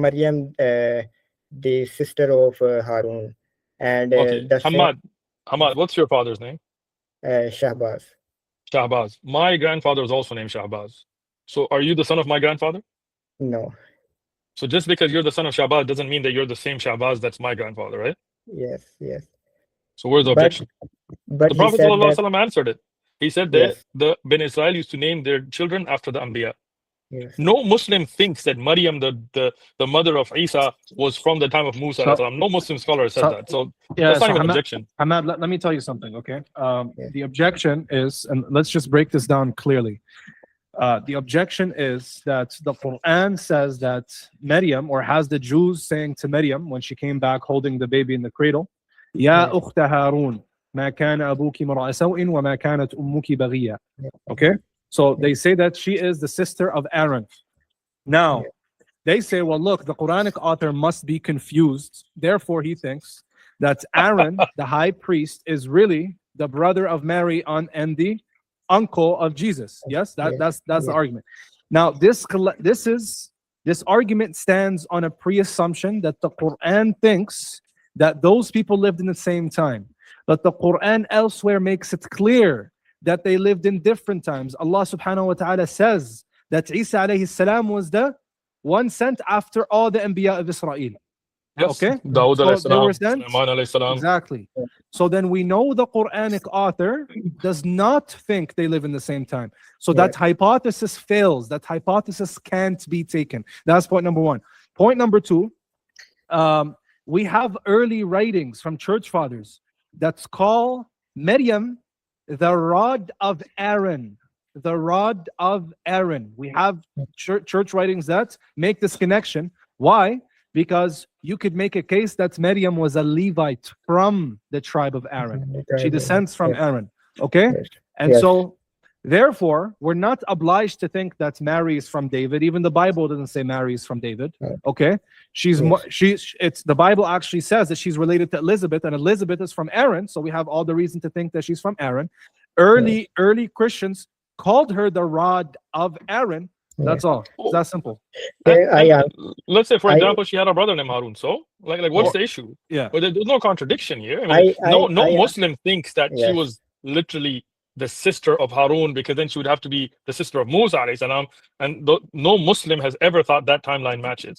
Maryam, the sister of Haroon, and Okay, the same Hamad, what's your father's name? Shahbaz. Shahbaz. My grandfather is also named Shahbaz. So are you the son of my grandfather? No. So just because you're the son of Shahbaz doesn't mean that you're the same Shahbaz that's my grandfather, right? Yes, yes. So where's the But objection? but The he Prophet said that ﷺ answered it. He said that yes, the Ben Israel used to name their children after the Anbiya. yes, No Muslim thinks that Maryam, the mother of Isa, was from the time of Musa. So, No Muslim scholar has said so that. So yeah, that's not so even an Hamad, objection. Hamad, let me tell you something, okay? yes, The objection is, and let's just break this down clearly. The objection is that the Qur'an says that Maryam, or has the Jews saying to Maryam when she came back holding the baby in the cradle, Ya yes, ukhta Haroon, ma kana abuki imra'a saw'in wa ma kanat ummuki baghiyya. Okay? So they say that she is the sister of Aaron. Now, yes, they say, well, look, the Quranic author must be confused. Therefore, he thinks that Aaron, the high priest, is really the brother of Mary and the uncle of Jesus. Yes, yes, that's the yes, argument. Now, this argument stands on a pre-assumption that the Quran thinks that those people lived in the same time. But the Quran elsewhere makes it clear that they lived in different times. Allah subhanahu wa ta'ala says that Isa alayhi salam was the one sent after all the Anbiya of Israel. Yes. Okay? Dawud So alayhi they salam, were sent. Sulaiman alayhi salam. Exactly. So then we know the Quranic author does not think they live in the same time. So that yes, hypothesis fails. That hypothesis can't be taken. That's point number one. Point number two, we have early writings from church fathers that call Maryam the rod of Aaron. The rod of Aaron. We have church writings that make this connection. Why? Because you could make a case that Maryam was a Levite from the tribe of Aaron. She descends from yes, Aaron. Okay? yes, And yes, so, therefore, we're not obliged to think that Mary is from David. Even the Bible doesn't say Mary is from David. Okay? She's yes, it's the Bible actually says that she's related to Elizabeth, and Elizabeth is from Aaron. So we have all the reason to think that she's from Aaron. yes, Early Christians called her the rod of Aaron. That's yes. all. It's that simple. I Let's say, for I example, she had a brother named Haroon. So, what's Or the issue? yeah. But there's no contradiction here. I mean, no I Muslim thinks that she yes, was literally the sister of Haroon, because then she would have to be the sister of Musa alayhi salam, and no Muslim has ever thought that timeline matches.